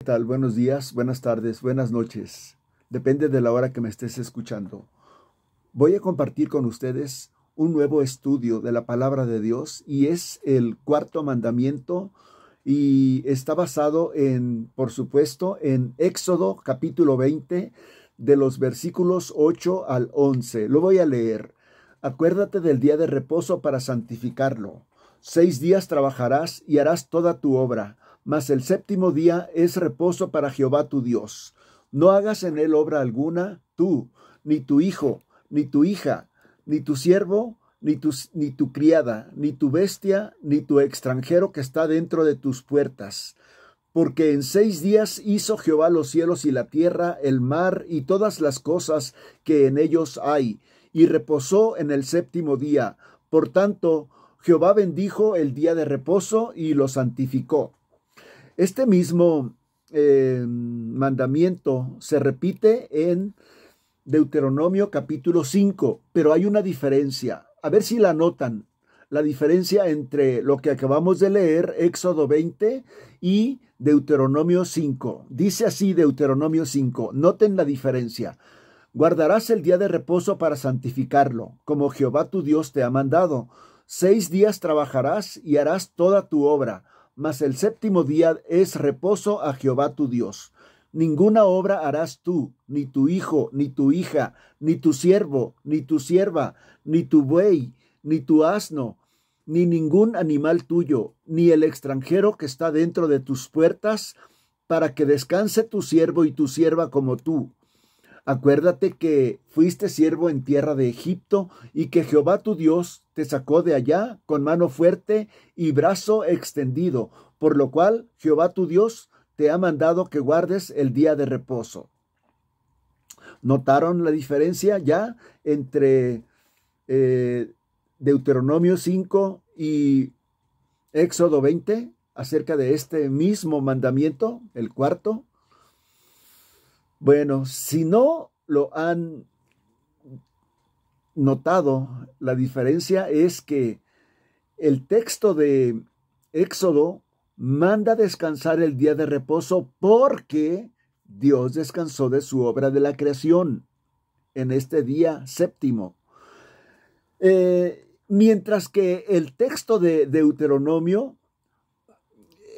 ¿Qué tal? Buenos días, buenas tardes, buenas noches. Depende de la hora que me estés escuchando. Voy a compartir con ustedes un nuevo estudio de la palabra de Dios y es el cuarto mandamiento y está basado por supuesto, en Éxodo capítulo 20 de los versículos 8 al 11. Lo voy a leer. Acuérdate del día de reposo para santificarlo. 6 días trabajarás y harás toda tu obra, mas el séptimo día es reposo para Jehová tu Dios. No hagas en él obra alguna, tú, ni tu hijo, ni tu hija, ni tu siervo, ni tu criada, ni tu bestia, ni tu extranjero que está dentro de tus puertas. Porque en 6 días hizo Jehová los cielos y la tierra, el mar y todas las cosas que en ellos hay, y reposó en el séptimo día. Por tanto, Jehová bendijo el día de reposo y lo santificó. Este mismo mandamiento se repite en Deuteronomio capítulo 5, pero hay una diferencia. A ver si la notan. La diferencia entre lo que acabamos de leer, Éxodo 20 y Deuteronomio 5. Dice así Deuteronomio 5. Noten la diferencia. Guardarás el día de reposo para santificarlo, como Jehová tu Dios te ha mandado. 6 días trabajarás y harás toda tu obra, mas el séptimo día es reposo a Jehová tu Dios. Ninguna obra harás tú, ni tu hijo, ni tu hija, ni tu siervo, ni tu sierva, ni tu buey, ni tu asno, ni ningún animal tuyo, ni el extranjero que está dentro de tus puertas, para que descanse tu siervo y tu sierva como tú. Acuérdate que fuiste siervo en tierra de Egipto y que Jehová tu Dios te sacó de allá con mano fuerte y brazo extendido, por lo cual Jehová tu Dios te ha mandado que guardes el día de reposo. ¿Notaron la diferencia ya entre Deuteronomio 5 y Éxodo 20 acerca de este mismo mandamiento, el cuarto? Bueno, si no lo han notado, la diferencia es que el texto de Éxodo manda descansar el día de reposo porque Dios descansó de su obra de la creación en este día séptimo. Mientras que el texto de Deuteronomio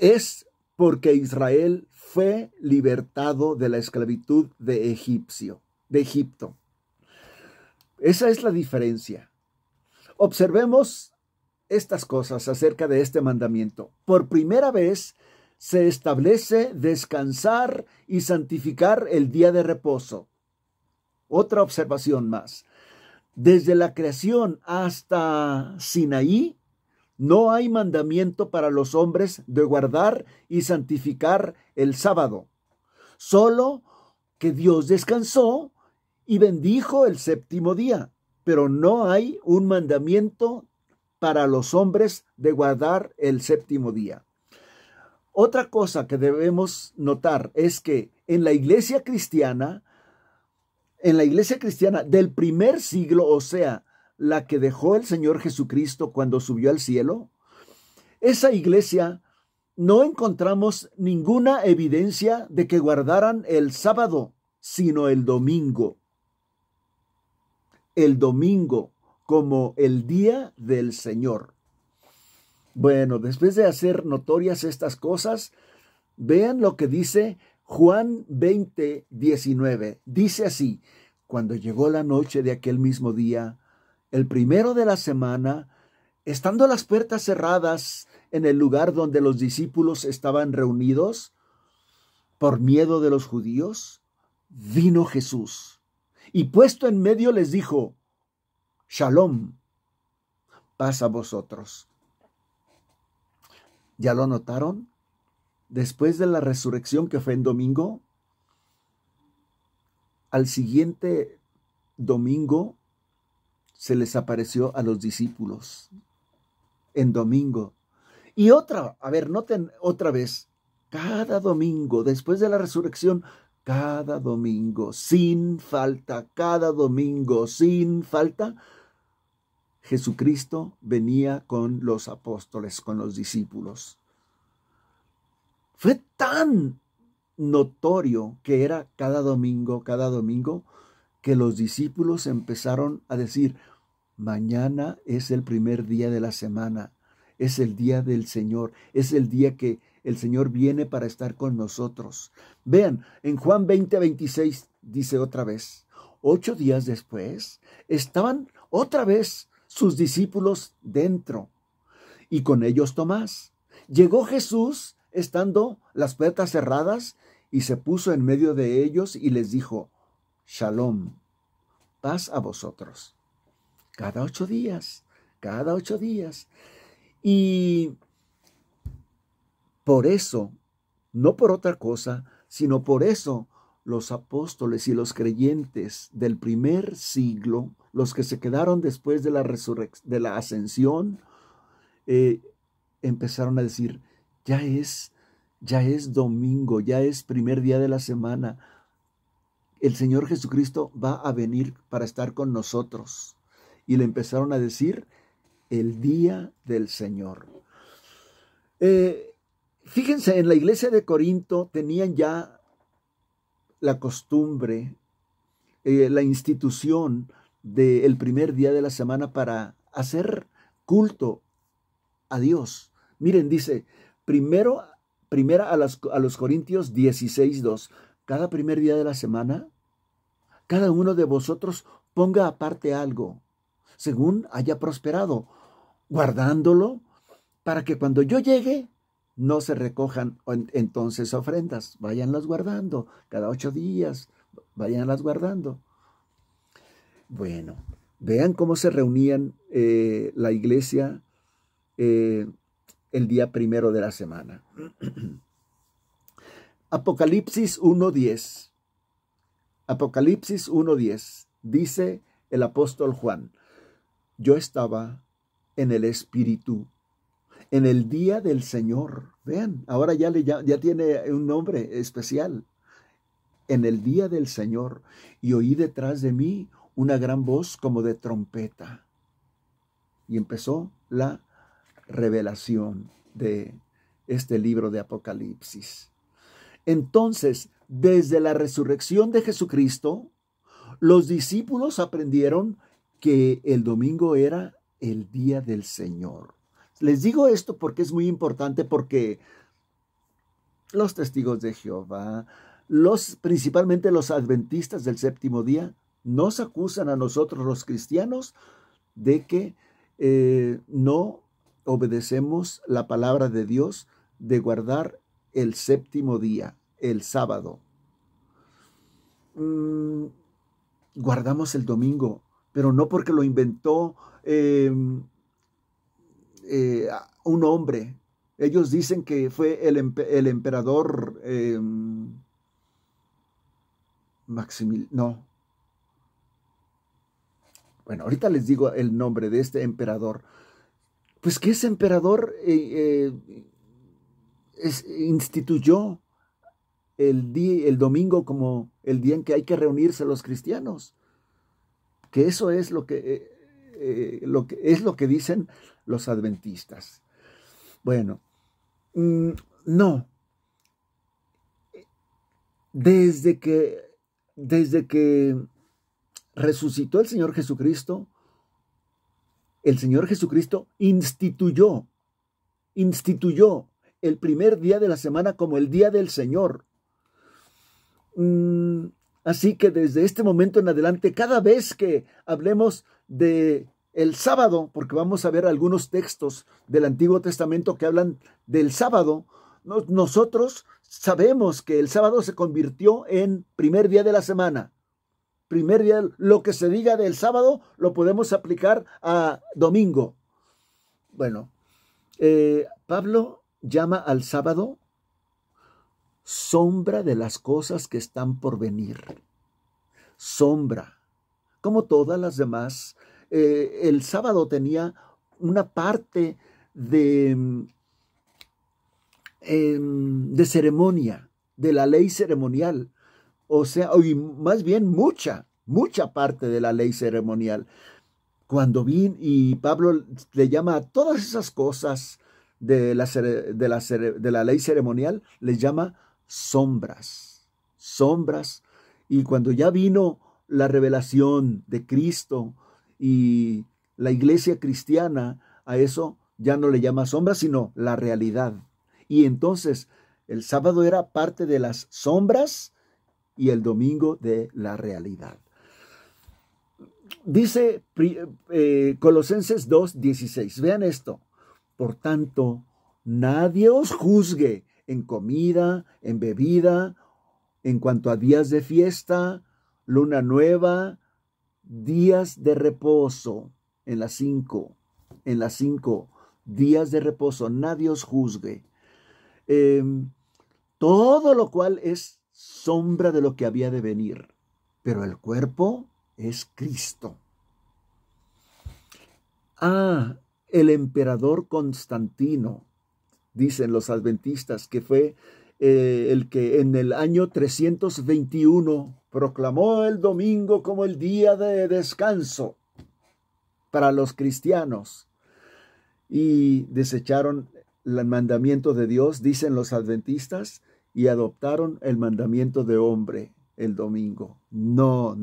es porque Israel fue libertado de la esclavitud de Egipto. Esa es la diferencia. Observemos estas cosas acerca de este mandamiento. Por primera vez se establece descansar y santificar el día de reposo. Otra observación más. Desde la creación hasta Sinaí, no hay mandamiento para los hombres de guardar y santificar el sábado. Solo que Dios descansó y bendijo el séptimo día, pero no hay un mandamiento para los hombres de guardar el séptimo día. Otra cosa que debemos notar es que en la iglesia cristiana del primer siglo, o sea, la que dejó el Señor Jesucristo cuando subió al cielo, esa iglesia no encontramos ninguna evidencia de que guardaran el sábado, sino el domingo. El domingo como el día del Señor. Bueno, después de hacer notorias estas cosas, vean lo que dice Juan 20, 19. Dice así: cuando llegó la noche de aquel mismo día, el primero de la semana, estando las puertas cerradas en el lugar donde los discípulos estaban reunidos, por miedo de los judíos, vino Jesús y puesto en medio les dijo: Shalom, paz a vosotros. ¿Ya lo notaron? Después de la resurrección que fue en domingo, al siguiente domingo se les apareció a los discípulos en domingo. Y noten otra vez, cada domingo, después de la resurrección, cada domingo, sin falta, cada domingo, sin falta, Jesucristo venía con los apóstoles, con los discípulos. Fue tan notorio que era cada domingo, que los discípulos empezaron a decir, mañana es el primer día de la semana, es el día del Señor, es el día que el Señor viene para estar con nosotros. Vean, en Juan 20:26 dice otra vez, 8 días después, estaban otra vez sus discípulos dentro, y con ellos Tomás. Llegó Jesús, estando las puertas cerradas, y se puso en medio de ellos y les dijo, Shalom, paz a vosotros. Cada 8 días. Y por eso, no por otra cosa, sino por eso, los apóstoles y los creyentes del primer siglo, los que se quedaron después de la ascensión, empezaron a decir, ya es domingo, ya es primer día de la semana. El Señor Jesucristo va a venir para estar con nosotros. Y le empezaron a decir, el día del Señor. Fíjense, en la iglesia de Corinto tenían ya la costumbre, la institución del primer día de la semana para hacer culto a Dios. Miren, dice, primera a los Corintios 16:2, cada primer día de la semana, cada uno de vosotros ponga aparte algo, según haya prosperado, guardándolo para que cuando yo llegue no se recojan entonces ofrendas. Váyanlas guardando cada 8 días, váyanlas guardando. Bueno, vean cómo se reunían la iglesia el día primero de la semana. Apocalipsis 1:10. Apocalipsis 1:10. Dice el apóstol Juan, yo estaba en el Espíritu en el día del Señor. Vean, ahora ya tiene un nombre especial. En el día del Señor. Y oí detrás de mí una gran voz como de trompeta. Y empezó la revelación de este libro de Apocalipsis. Entonces, desde la resurrección de Jesucristo, los discípulos aprendieron que el domingo era el día del Señor. Les digo esto porque es muy importante, porque los testigos de Jehová, principalmente los adventistas del séptimo día, nos acusan a nosotros los cristianos de que no obedecemos la palabra de Dios de guardar el séptimo día, el sábado. Guardamos el domingo, pero no porque lo inventó un hombre. Ellos dicen que fue el emperador no. Bueno, ahorita les digo el nombre de este emperador. Pues que ese emperador instituyó el domingo como el día en que hay que reunirse los cristianos. Que eso es lo que dicen los adventistas. Bueno, no. Desde que resucitó el Señor Jesucristo instituyó el primer día de la semana como el día del Señor. Así que desde este momento en adelante, cada vez que hablemos de el sábado, porque vamos a ver algunos textos del Antiguo Testamento que hablan del sábado, nosotros sabemos que el sábado se convirtió en primer día de la semana. Primer día, lo que se diga del sábado lo podemos aplicar a domingo. Bueno, Pablo llama al sábado sombra de las cosas que están por venir. Sombra. Como todas las demás, el sábado tenía una parte de ceremonia, de la ley ceremonial. O sea, y más bien mucha parte de la ley ceremonial. Cuando y Pablo le llama a todas esas cosas de la ley ceremonial, les llama sombras, sombras. Y cuando ya vino la revelación de Cristo y la iglesia cristiana, a eso ya no le llama sombra, sino la realidad. Y entonces el sábado era parte de las sombras y el domingo de la realidad. Dice Colosenses 2:16. Vean esto. Por tanto, nadie os juzgue en comida, en bebida, en cuanto a días de fiesta, luna nueva, días de reposo. En las 5 días de reposo, nadie os juzgue. Todo lo cual es sombra de lo que había de venir, pero el cuerpo es Cristo. El emperador Constantino, dicen los adventistas, que fue el que en el año 321 proclamó el domingo como el día de descanso para los cristianos y desecharon el mandamiento de Dios, dicen los adventistas, y adoptaron el mandamiento de hombre, el domingo. No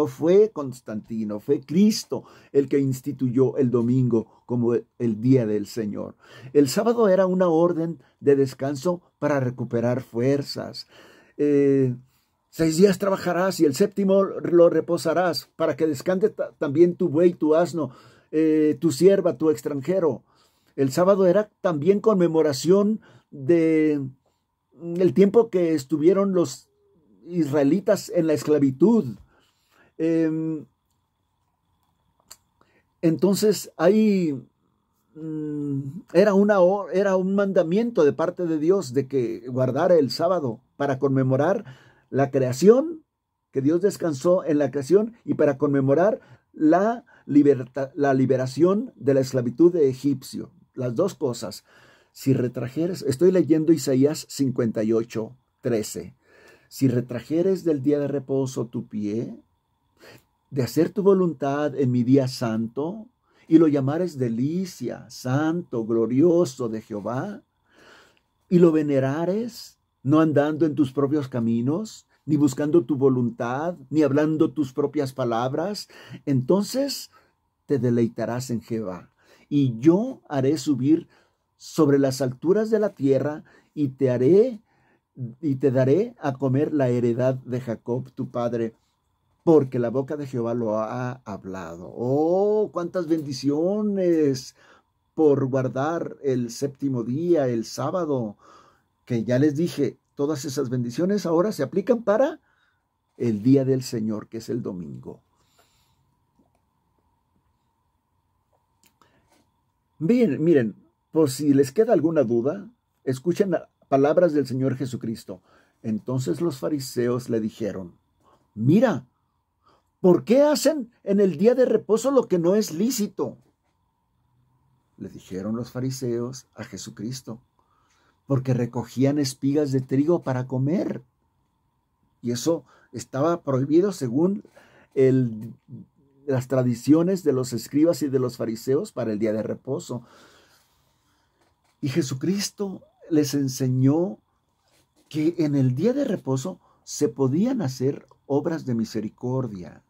fue Constantino, fue Cristo el que instituyó el domingo como el día del Señor. El sábado era una orden de descanso para recuperar fuerzas. 6 días trabajarás y el séptimo lo reposarás, para que descanse también tu buey, tu asno, tu sierva, tu extranjero. El sábado era también conmemoración de el tiempo que estuvieron los israelitas en la esclavitud. Entonces era un mandamiento de parte de Dios de que guardara el sábado para conmemorar la creación, que Dios descansó en la creación, y para conmemorar la liberación de la esclavitud de Egipcio. Las dos cosas. Si retrajeres, estoy leyendo Isaías 58:13. Si retrajeres del día de reposo tu pie, de hacer tu voluntad en mi día santo, y lo llamares delicia, santo, glorioso de Jehová, y lo venerares, no andando en tus propios caminos, ni buscando tu voluntad, ni hablando tus propias palabras, entonces te deleitarás en Jehová, y yo haré subir sobre las alturas de la tierra, y te daré a comer la heredad de Jacob, tu padre, porque la boca de Jehová lo ha hablado. ¡Oh, cuántas bendiciones por guardar el séptimo día, el sábado! Que ya les dije, todas esas bendiciones ahora se aplican para el día del Señor, que es el domingo. Bien, miren, por si les queda alguna duda, escuchen las palabras del Señor Jesucristo. Entonces los fariseos le dijeron: mira, ¿por qué hacen en el día de reposo lo que no es lícito? Le dijeron los fariseos a Jesucristo: porque recogían espigas de trigo para comer. Y eso estaba prohibido según las tradiciones de los escribas y de los fariseos para el día de reposo. Y Jesucristo les enseñó que en el día de reposo se podían hacer obras de misericordia.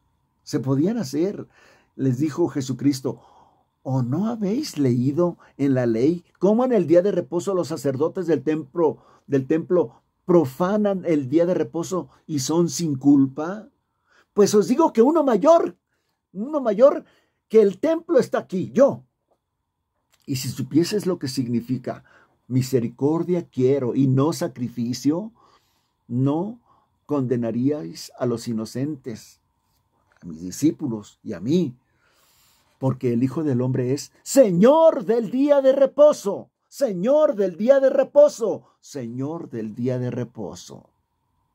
Se podían hacer. Les dijo Jesucristo: ¿o no habéis leído en la ley cómo en el día de reposo los sacerdotes del templo profanan el día de reposo y son sin culpa? Pues os digo que uno mayor que el templo está aquí, yo. Y si supieses lo que significa misericordia quiero y no sacrificio, no condenaríais a los inocentes, a mis discípulos y a mí, porque el Hijo del Hombre es Señor del día de reposo, Señor del día de reposo, Señor del día de reposo,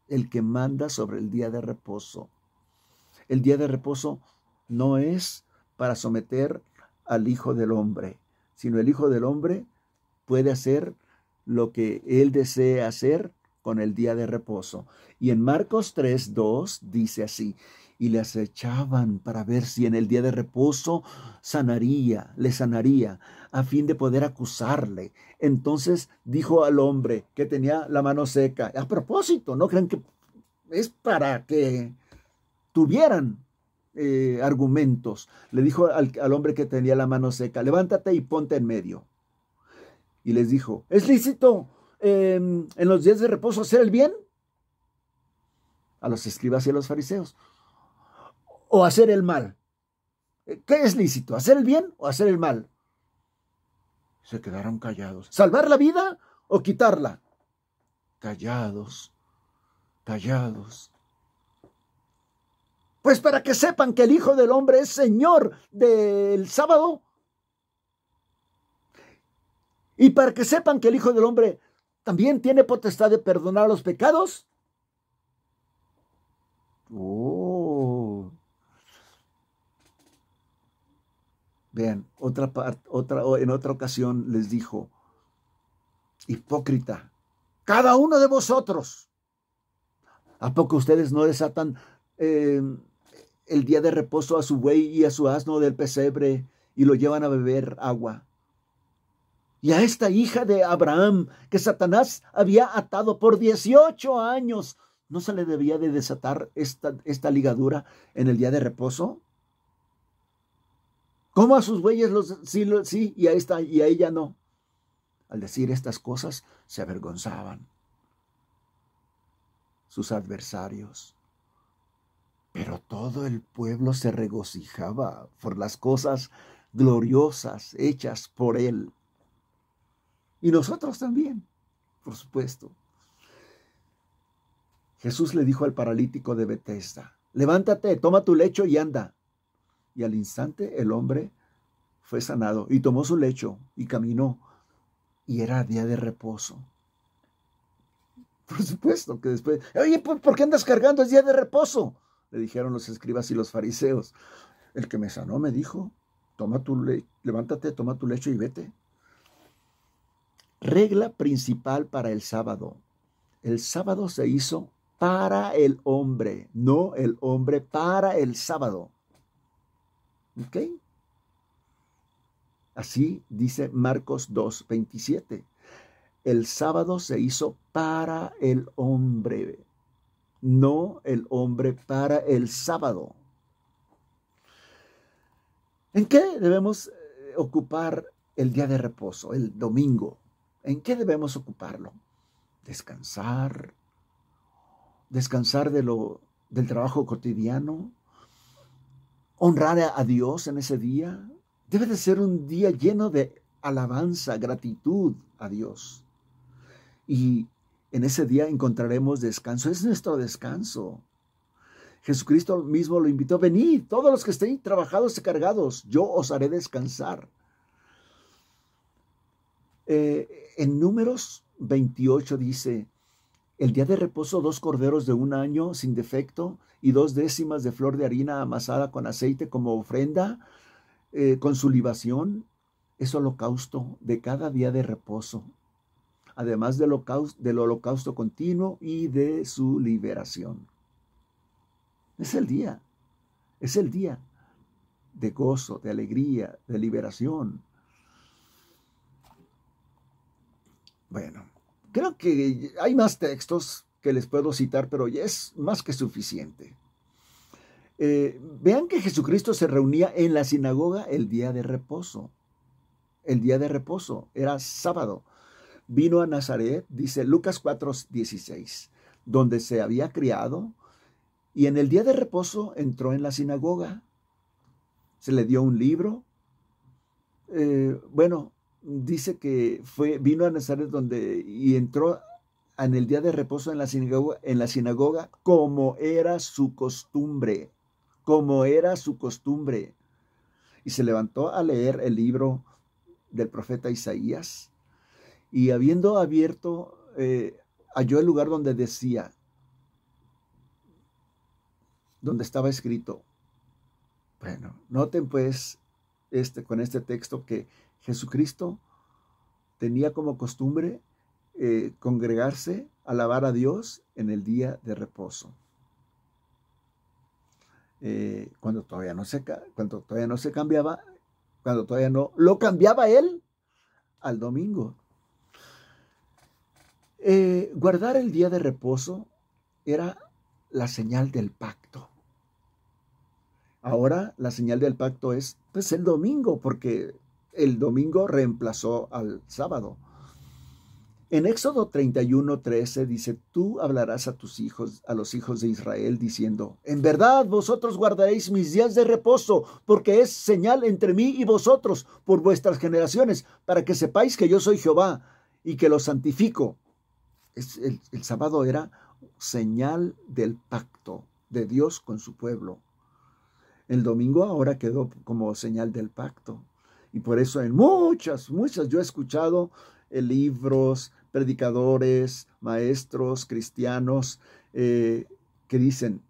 el que manda sobre el día de reposo. El día de reposo no es para someter al Hijo del Hombre, sino el Hijo del Hombre puede hacer lo que Él desea hacer con el día de reposo. Y en Marcos 3:2 dice así: y le acechaban para ver si en el día de reposo le sanaría, a fin de poder acusarle. Entonces dijo al hombre que tenía la mano seca, a propósito, no crean que es para que tuvieran argumentos. Le dijo al hombre que tenía la mano seca, levántate y ponte en medio. Y les dijo, ¿es lícito en los días de reposo hacer el bien? A los escribas y a los fariseos. ¿O hacer el mal? ¿Qué es lícito? ¿Hacer el bien o hacer el mal? Se quedaron callados. ¿Salvar la vida o quitarla? Callados, callados. Pues para que sepan que el Hijo del Hombre es Señor del sábado. Y para que sepan que el Hijo del Hombre también tiene potestad de perdonar los pecados. Vean, en otra ocasión les dijo, hipócrita, cada uno de vosotros, ¿a poco ustedes no desatan el día de reposo a su buey y a su asno del pesebre y lo llevan a beber agua? Y a esta hija de Abraham que Satanás había atado por 18 años, ¿no se le debía de desatar esta ligadura en el día de reposo? ¿Cómo a sus bueyes sí y a ella no? Al decir estas cosas se avergonzaban sus adversarios. Pero todo el pueblo se regocijaba por las cosas gloriosas hechas por él. Y nosotros también, por supuesto. Jesús le dijo al paralítico de Betesda, levántate, toma tu lecho y anda. Y al instante el hombre fue sanado y tomó su lecho y caminó. Y era día de reposo. Por supuesto que después, oye, ¿por qué andas cargando? Es día de reposo. Le dijeron los escribas y los fariseos. El que me sanó me dijo, levántate, toma tu lecho y vete. Regla principal para el sábado. El sábado se hizo para el hombre, no el hombre para el sábado. ¿Ok? Así dice Marcos 2:27. El sábado se hizo para el hombre, no el hombre para el sábado. ¿En qué debemos ocupar el día de reposo, el domingo? ¿En qué debemos ocuparlo? Descansar del trabajo cotidiano, honrar a Dios en ese día. Debe de ser un día lleno de alabanza, gratitud a Dios. Y en ese día encontraremos descanso. Es nuestro descanso. Jesucristo mismo lo invitó, venid, todos los que estén trabajados y cargados, yo os haré descansar. En Números 28 dice, el día de reposo 2 corderos de 1 año sin defecto y 2 décimas de flor de harina amasada con aceite como ofrenda, con su libación, es holocausto de cada día de reposo, además del holocausto continuo y de su liberación. Es el día de gozo, de alegría, de liberación. Bueno, creo que hay más textos que les puedo citar, pero ya es más que suficiente. Vean que Jesucristo se reunía en la sinagoga el día de reposo. El día de reposo era sábado. Vino a Nazaret, dice Lucas 4:16, donde se había criado, y en el día de reposo entró en la sinagoga. Se le dio un libro. Dice que vino a Nazaret y entró en el día de reposo en la sinagoga como era su costumbre, y se levantó a leer el libro del profeta Isaías, y habiendo abierto, halló el lugar donde estaba escrito. Bueno, noten pues con este texto que Jesucristo tenía como costumbre congregarse, alabar a Dios en el día de reposo. cuando todavía no se cambiaba, cuando todavía no lo cambiaba él al domingo. Guardar el día de reposo era la señal del pacto. Ahora la señal del pacto es pues el domingo, porque el domingo reemplazó al sábado. En Éxodo 31:13 dice: tú hablarás a tus hijos, a los hijos de Israel, diciendo: en verdad vosotros guardaréis mis días de reposo, porque es señal entre mí y vosotros por vuestras generaciones, para que sepáis que yo soy Jehová y que los santifico. El sábado era señal del pacto de Dios con su pueblo. El domingo ahora quedó como señal del pacto. Y por eso en muchas, yo he escuchado libros, predicadores, maestros, cristianos, que dicen,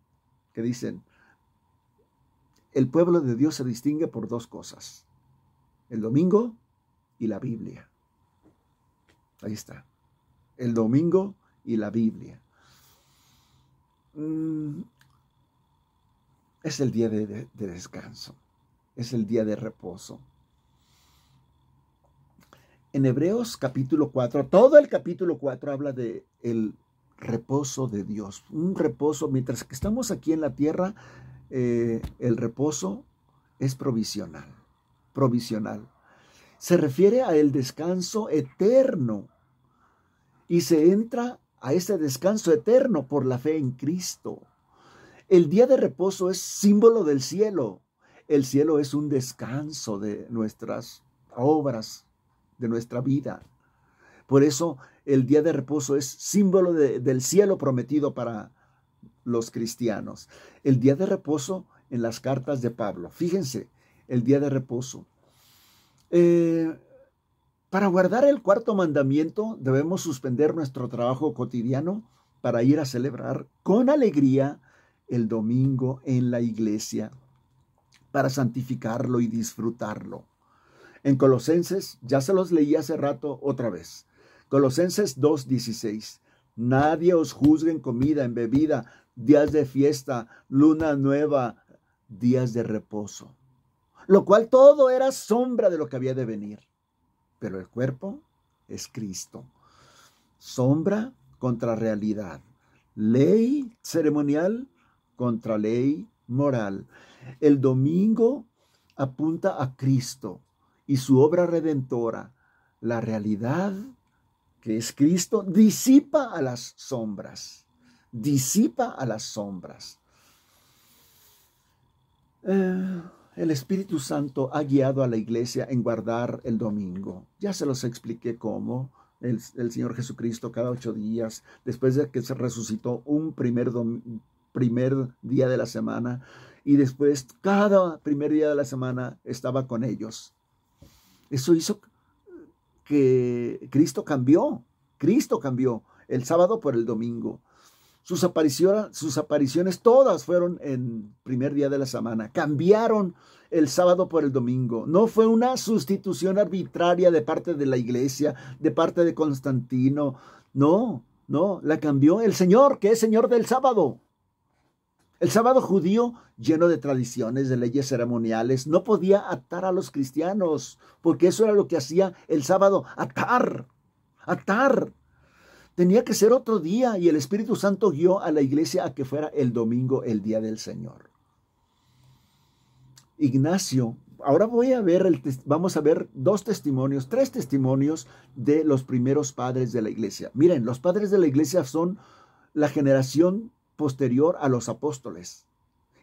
el pueblo de Dios se distingue por dos cosas: el domingo y la Biblia. Ahí está. El domingo y la Biblia. Es el día de descanso. Es el día de reposo. En Hebreos capítulo 4, todo el capítulo 4 habla de el reposo de Dios. Un reposo, mientras que estamos aquí en la tierra, el reposo es provisional. Se refiere a el descanso eterno. Y se entra a ese descanso eterno por la fe en Cristo. El día de reposo es símbolo del cielo. El cielo es un descanso de nuestras obras, de nuestra vida. Por eso el día de reposo es símbolo del cielo prometido para los cristianos. El día de reposo en las cartas de Pablo. Fíjense, el día de reposo. Para guardar el cuarto mandamiento debemos suspender nuestro trabajo cotidiano para ir a celebrar con alegría el domingo en la iglesia, para santificarlo y disfrutarlo. En Colosenses, ya se los leí hace rato otra vez. Colosenses 2:16. Nadie os juzgue en comida, en bebida, días de fiesta, luna nueva, días de reposo. Lo cual todo era sombra de lo que había de venir. Pero el cuerpo es Cristo. Sombra contra realidad. Ley ceremonial contra ley moral. El domingo apunta a Cristo y su obra redentora. La realidad, que es Cristo, disipa a las sombras. El Espíritu Santo ha guiado a la iglesia en guardar el domingo. Ya se los expliqué cómo. El Señor Jesucristo cada 8 días, después de que se resucitó un primer día de la semana, y después cada primer día de la semana estaba con ellos. Eso hizo que Cristo cambió el sábado por el domingo. Sus apariciones todas fueron en primer día de la semana. Cambiaron el sábado por el domingo. No fue una sustitución arbitraria de parte de la iglesia, de parte de Constantino. No, la cambió el Señor, que es Señor del sábado. El sábado judío, lleno de tradiciones, de leyes ceremoniales, no podía atar a los cristianos, porque eso era lo que hacía el sábado: atar. Tenía que ser otro día, y el Espíritu Santo guió a la iglesia a que fuera el domingo, el día del Señor. Ignacio, ahora vamos a ver tres testimonios de los primeros padres de la iglesia. Miren, los padres de la iglesia son la generación posterior a los apóstoles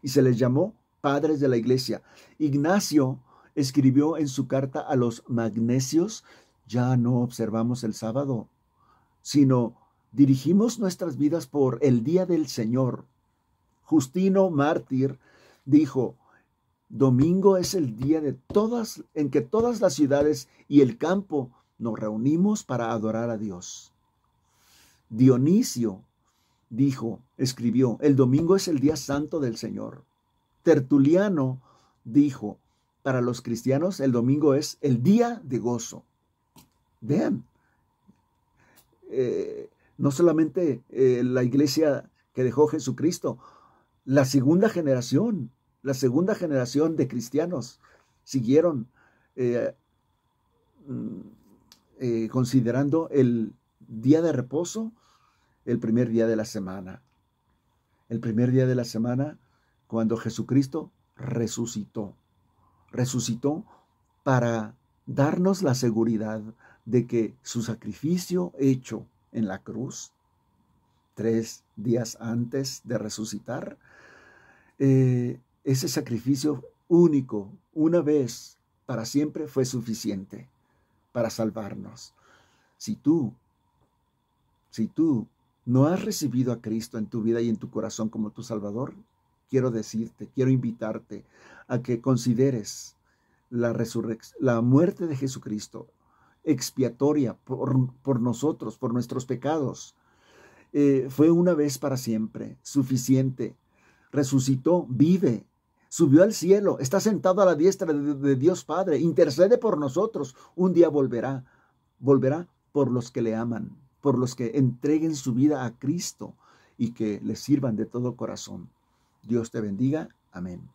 y se les llamó padres de la iglesia. Ignacio escribió en su carta a los magnesios: ya no observamos el sábado, sino dirigimos nuestras vidas por el día del Señor. Justino, mártir, dijo: domingo es el día en que todas las ciudades y el campo nos reunimos para adorar a Dios. Dionisio escribió: el domingo es el día santo del Señor. Tertuliano dijo: para los cristianos el domingo es el día de gozo. Vean, no solamente la iglesia que dejó Jesucristo, la segunda generación La segunda generación de cristianos siguieron considerando el día de reposo el primer día de la semana. El primer día de la semana cuando Jesucristo resucitó. Resucitó para darnos la seguridad de que su sacrificio hecho en la cruz, 3 días antes de resucitar, ese sacrificio único, una vez, para siempre, fue suficiente para salvarnos. Si tú no has recibido a Cristo en tu vida y en tu corazón como tu Salvador, quiero invitarte a que consideres la muerte de Jesucristo expiatoria por nosotros, por nuestros pecados. Fue una vez para siempre, suficiente. Resucitó, vive, subió al cielo, está sentado a la diestra de Dios Padre, intercede por nosotros. Un día volverá por los que le aman, por los que entreguen su vida a Cristo y que le sirvan de todo corazón. Dios te bendiga. Amén.